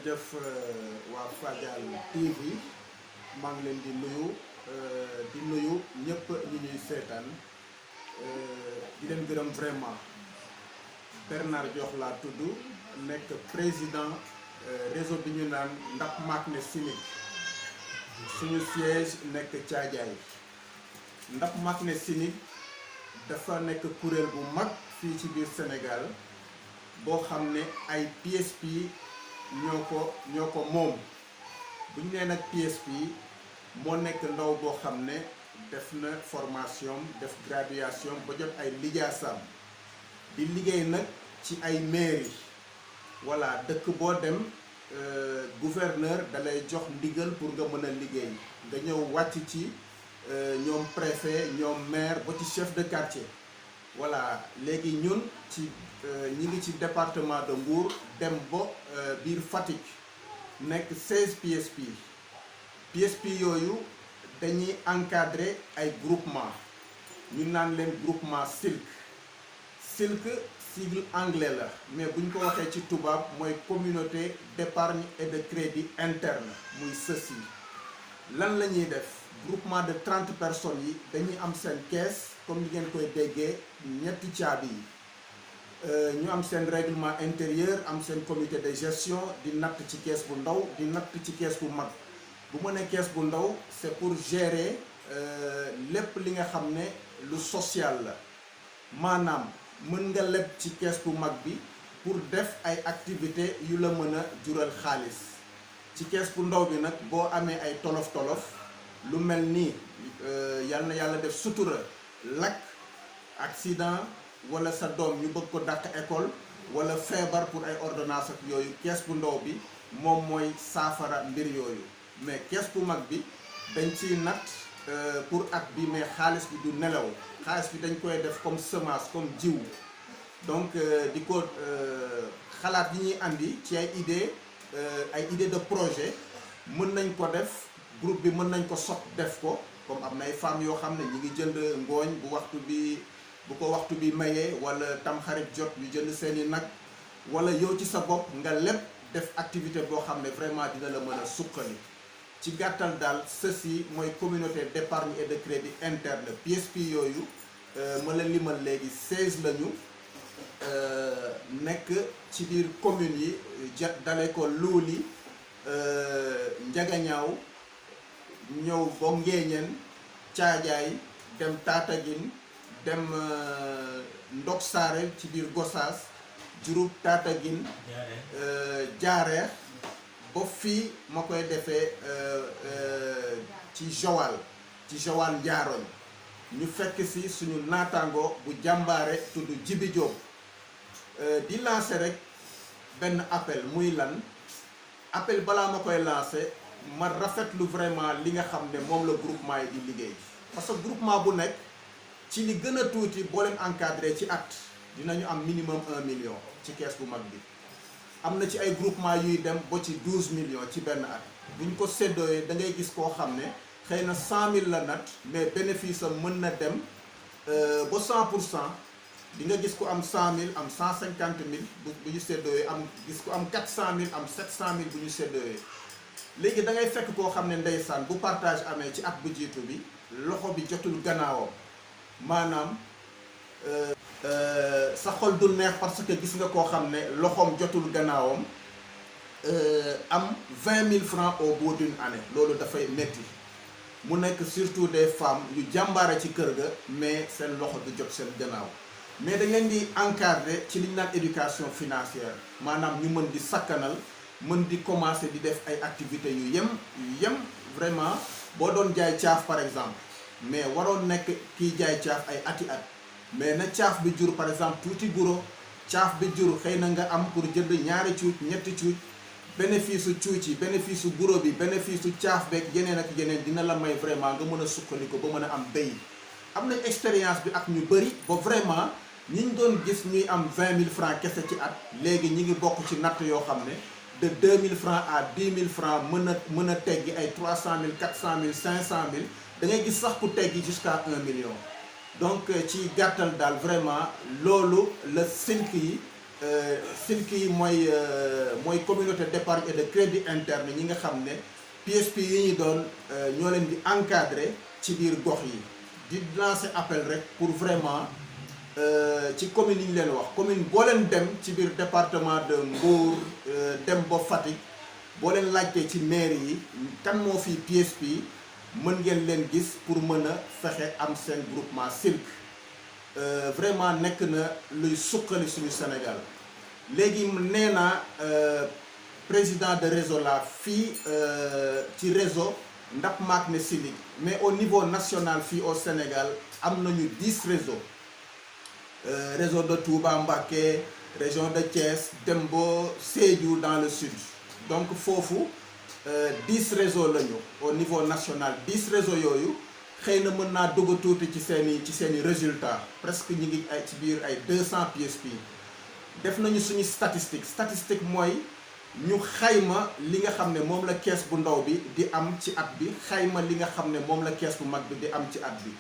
jërëjëf waa Fadial TV maa ngi leen di nuyu ñëpp ñi ñuy seetaan di leen gërëm vraiment Bernard Diokh laa tudd nekk président réseau bi ñu naan Ndap Makne Sinig suñu siège nekk Thiadiaye. Ndap Makne Sinig dafa nekk kuréel bu mag fii ci biir Sénégal boo xam ne ay PSP ñoo ko moom bu ñu nee nag PSP moo nekk ndaw boo xam ne def na formation def graduation ba jot ay lijaasam di liggéey nag ci ay mairie voilà dëkk boo dem gouverneur dalay jox ndigal pour nga mën a liggéey nga ñëw wàcc ci ñoom préfet ñoom maire ba ci chef de quartier. voilà léegi ñun ci ñi ngi ci département de Mbour dem ba biir Fatick nekk 16 PSP yooyu dañuy encadrer ay groupement ñu naan leen groupement SILC sigle anglais la mais bu ñu ko waxee ci tubaab mooy communauté d'épargne et de crédit interne muy ceci lan la ñuy def groupement de 30 personnes yi dañuy am seen caisse comme ni ngeen koy déggee ñetti caabi yi ñu am seen règlement intérieur am seen comité de gestion di natt ci caisse bu ndaw di natt ci caisse bu mag bu ma nee caisse bu ndaw c'est pour gérer lépp li nga xam ne lu social la maanaam mën nga leb ci caisse bu mag bi pour def ay activités yu la mën a jural xaalis ci caisse bu ndaw bi nag boo amee ay tolof-tolof lu mel ni yal na yàlla def sutura lakk accident wala sa doom ñu bëgg ko dàq école wala feebar pour ay ordonnance ak yooyu caisse bu ndaw bi moom mooy saafara mbir yooyu mais caisse bu mag bi dañ ciy natt pour at bi mais xaalis bi du nelaw xaalis bi dañ koy def comme semence comme jiw donc di ko xalaat yi ñuy andi ci ay idée de projet mën nañ ko def groupe bi mën nañ ko sot def ko comme am na ay femmes yoo xam ne ñi ngi jënd ngooñ bu ko waxtu bi mayee wala tamxarit jot ñu jënd seeni nag wala yow ci sa bopp nga lépp def activité boo xam ne vraiment dina la mën a suqali ci gàttal daal ceci mooy communauté d'épargne et de crédit interne PSP yooyu ma la limal léegi 16 lañu nekk ci biir communes yi dale ko Luuli Njagañaaw ñëw ba Ngéeñeen Thiadiaye dem Tataguine dem Ndok Sarel ci biir Gossas Diouroup Tataguine Jaareex ba fii ma koy defee ci Joal Njaaroñ ñu fekk si suñu naataango bu jàmbaare tudd Jibi Diop di lancer rek benn appel muy lan appel balaa ma koy lancer ma rafetlu vraiment li nga xam ne moom la groupement yi di liggéey parce que groupement bu nekk ci li gën a tuuti boo leen encadré ci at dinañu am minimum 1 million ci kees bu mag bi am na ci ay groupement yuy dem ba ci 12 millions ci benn at bu ñu ko séddooyee da ngay gis koo xam ne xëy na 100 000 la nat mais bénéfice am mën na dem ba 100% di nga gis ku am 100 000 am 150 000 bu ñu séddooyee am gis ku am 400 000 am 700 000 bu ñu séddooyee léegi da ngay fekk koo xam ne ndeysaan bu partage amee ci at bu jiitu bi loxo bi jotul gannaawam maanaam sa xol du neex parce que gis nga koo xam ne loxoom jotul gannaawam am 20 000 francs au bout d'une année loolu dafay metti mu nekk surtout des femmes yu jàmbaare ci kër ga mais seen loxo du jot seen gannaaw mais dañ leen di encadrer ci li ñu naan éducation financière maanaam ñu mën di sakkanal mën di commencer di def ay activités yu yem vraiment boo doon jaay caaf par exemple mais waroon nekk kiy jaay caaf ay ati at mais na caaf bi jur par exemple tuuti guro caaf bi jur xëy na nga am pour jënd ñaari cuuc ñetti cuuc bénéfice su cuuc yi bénéfice su guro bi bénéfice su caaf beeg yeneen ak yeneen dina la may vraiment nga mën a suqaliku ba mën a am béy am nañ expérience bi ak ñu bëri ba vraiment ñi ñu doon gis ñuy am 20 000 francs kese ci at léegi ñi ngi bokk ci natt yoo xam ne de 2 000 francs à 10 000 francs mën a teggi ay 300 000 400 000 500 000 da ngay gis sax ku teggi jusqu'à 1 million donc ci gàttal daal vraiment loolu la SILC yi Silk yi mooy communauté d'épargne et de crédit interne ñi nga xam ne PSP yi ñu doon ñoo leen di encadrer ci biir gox yi di lancer appel rek pour vraiment ci commune yi ñu leen wax commune boo leen dem ci biir département de Mbour dem ba Fatick boo leen laajtee ci mairie yi kan moo fi PSP mën ngeen leen gis pour mën a fexe am seen groupement Silk vraiment nekk na luy suqali suñu Sénégal léegi nee naa président de réseau la fii ci réseau Ndap Makné Silik mais au niveau national fii au Sénégal am nañu 10 réseaux réseau de Touba Mbacké région de Thiès dem ba Sédhiou dans le sud donc foofu 10 réseaux lañu au niveau national 10 réseaux yooyu xëy na mën naa dugg tuuti ci seeni résultats presque ñu ngi ay ci biir ay 200 PSP def nañu suñu statistique mooy ñu xayma li nga xam ne moom la kees bu ndaw bi di am ci at bi xayma li nga xam ne moom la kees bu mag bi di am ci at bi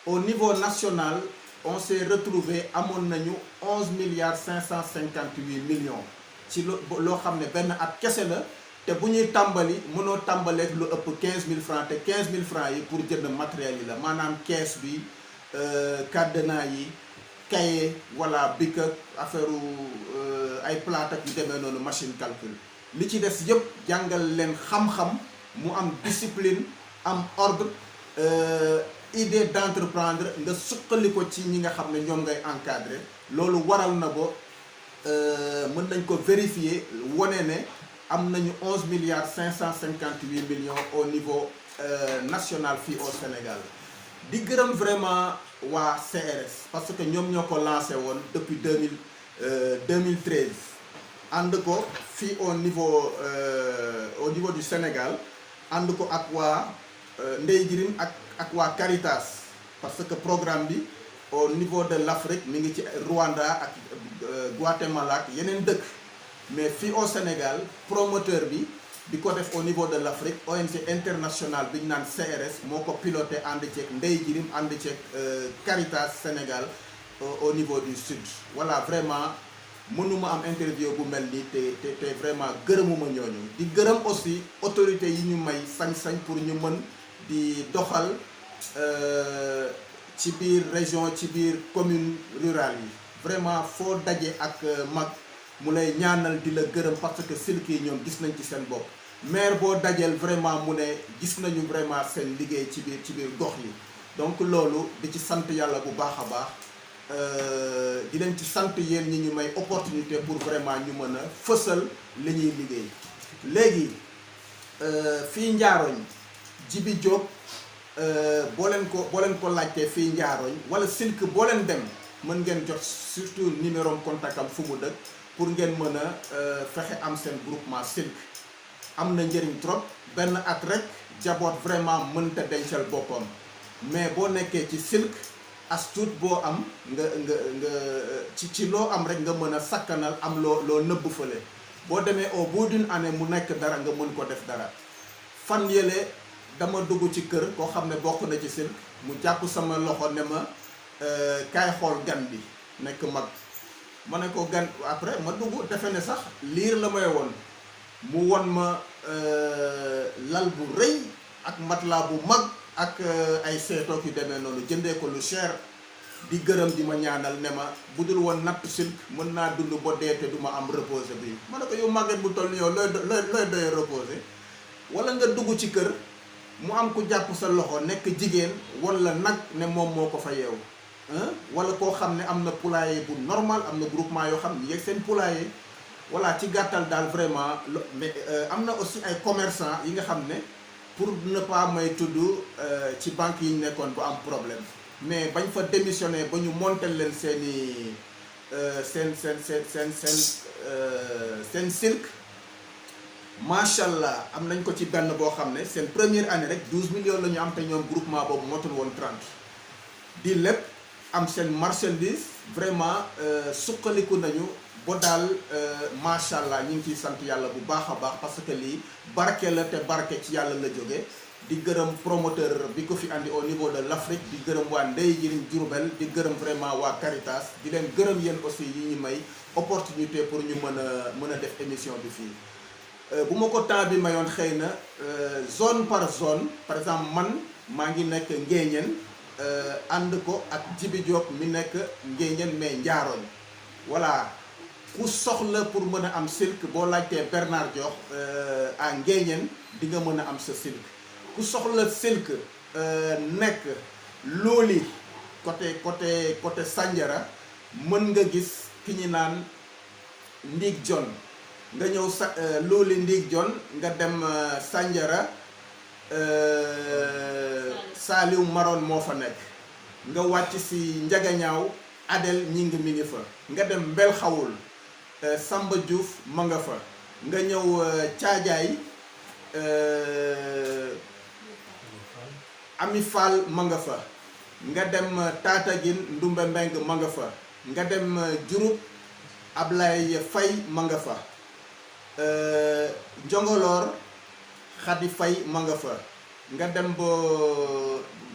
au niveau national on s'est retrouvé amoon nañu 11,558 millions ci loo xam ne benn at kese la te bu ñuy tàmbali mënoo tàmbaleek lu ëpp 15 000 francs te 15 000 francs yi pour jënd matériel yi la maanaam kees bi cadenas yi cahier voilà bic ak affaire ay plate ak yu demee noonu machine calcul li ci des yëpp jàngal leen xam-xam mu am discipline am ordre idée d'entreprendre nga suqali ko ci ñi nga xam ne ñoom ngay encadrer loolu waral na ba mën nañ ko vérifier wane ne am nañu 11,558 millions au niveau national fii au Sénégal di gërëm vraiment waa CRS parce que ñoom ñoo ko lancé woon depuis 2013 ànd ko fii au niveau du Sénégal ànd ko ak waa Ndeye Jirim ak waa Caritas parce que programme bi au niveau de l'Afrique mi ngi ci Rwanda ak Guatemala ak yeneen dëkk mais fii au Sénégal promoteur bi di ko def au niveau de l'Afrique ONG internationale bi ñu naan CRS moo ko piloté ànd ceeg Ndeye Jirim ànd ceeg Caritas Sénégal au niveau du sud voilà vraiment mënuma am interview bu mel nii te vraiment gërëmuma ñooñu di gërëm aussi autorité yi ñu may sañ-sañ pour ñu mën di doxal ci biir région ci biir commune rurale yi vraiment foo daje ak mag mu lay ñaanal di la gërëm parce que Silk yi ñoom gis nañ ci seen bopp maire boo dajeel vraiment mu ne gis nañu vraiment seen liggéey ci biir gox yi donc loolu di ci sant yàlla bu baax a baax di leen ci sant yéen ñi ñu may opportunité pour vraiment ñu mën a fësal li ñuy liggéey léegi fii Njaaroñ Jibi Diop boo leen ko laajtee fii Njaaroñ wala Silk boo leen dem mën ngeen jot surtout numéro contact am fu mu dëkk pour ngeen mën a fexe am seen groupement Silk am na njëriñ trop benn at rek jaboot vraiment mënta dencal boppam mais boo nekkee ci Silk as tuut boo am nga ci loo am rek nga mën a sakkanal am loo nëbb fële boo demee au bout d'une année mu nekk dara nga mën ko def dara fan yële dama dugg ci kër koo xam ne bokk na ci Silk mu jàpp sama loxo ne ma kaay xool gan bi nekk mag ma ne ko gan après ma dugg defe ne sax liir la may woon mu won ma lal bu rëy ak matelas bu mag ak ay seetoog yu demee noonu jëndee ko lu cher di gërëm di ma ñaanal ne ma bu dul woon natt Silk mën naa dund ba dee te du ma am reposé bi ma ne ko yow màgget bu toll ni yow looy doy reposé wala nga dugg ci kër mu am ku jàpp sa loxo nekk jigéen wala nag ne moom moo ko fa yeewu wala koo xam ne am na poulailler bu normal am na groupement yoo xam ne yegg seen poulailler voilà ci gàttal daal vraiment mais am na aussi ay commerçants yi nga xam ne pour ne pas may tudd ci banque yi ñu nekkoon bu am problème mais bañ fa démissionné ba ñu montel leen seen Silk macha allah am nañ ko ci benn boo xam ne seen première année rek 12 millions la ñu am te ñoom groupement boobu motul woon 30 di lépp am seen marchandise vraiment suqaliku nañu ba daal macha allah ñu ngi ciy sant yàlla bu baax a baax parce que lii barke la te barke ci yàlla la jóge di gërëm promoteur bi ko fi andi au niveau de l'Afrique di gërëm waa Ndeye Jirim Diourbel di gërëm vraiment waa Caritas di leen gërëm yéen aussi yi ñu may opportunité pour ñu mën a def émission bi fii bu ma ko temps bi mayoon xëy na zone par zone par exemple man maa ngi nekk Nguéniène ànd ko ak Djibi Diop mi nekk Nguéniène mais Ndiaroñ voilà ku soxla pour mën a am silk boo laajtee Bernard Diop à Nguéniène di nga mën a am sa silk ku soxla silk nekk Loli côté Sandiara mën nga gis ki ñu naan Ndiig John nga ñëw Loli Ndiig John nga dem Sandiara Saliou Maron moo fa nekk nga wàcc si Njagañaaw Adel ñing mi ngi fa nga dem Mbel Xawul Samba Diouf ma nga fa nga ñëw Caajaay Ami Fall ma nga fa nga dem Tataguine Ndumbe Mbeng ma nga fa nga dem Diouroup Ablaye Faye ma nga fa Njongoloor Khady Faye ma nga fa nga dem ba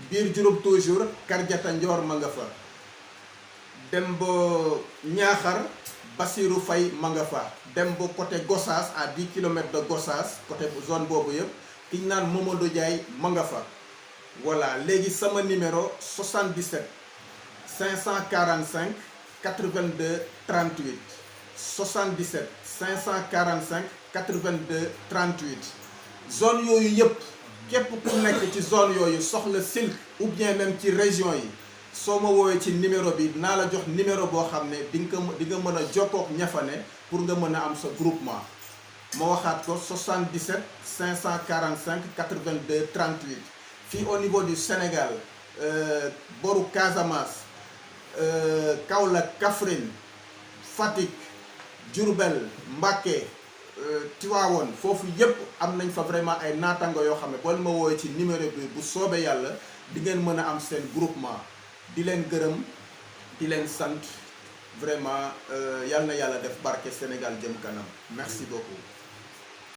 biir Diouroup toujours Kardiata Ndior ma nga fa dem ba Ñaaxar Bassirou Faye ma nga fa dem ba côté Gossas à 10 km de Gossas côté zone boobu yëpp ki ñu naan Mamadou Ndiaye ma nga fa voilà léegi sama numéro 77 545 82 38 77 545 82 38 zone yooyu yëpp képp ku nekk ci zone yooyu soxla silk ou bien même ci région yi soo ma woowee ci numéro bi naa la jox numéro boo xam ne di nga mën a jokkook ña fa ne pour nga mën a am sa groupement ma waxaat ko 77 545 82 38 fii au niveau du Sénégal boru Casamance Kaolack Kaffrine Fatick Diourbel Mbacké Tivaouane foofu yépp am nañ fa vraiment ay naatango yoo xam ne boo ma woowee ci numéro bi bu soobee yàlla di ngeen mën a am seen groupement di leen gërëm di leen sant vraiment yal na yàlla def barke Sénégal jëm kanam merci beaucoup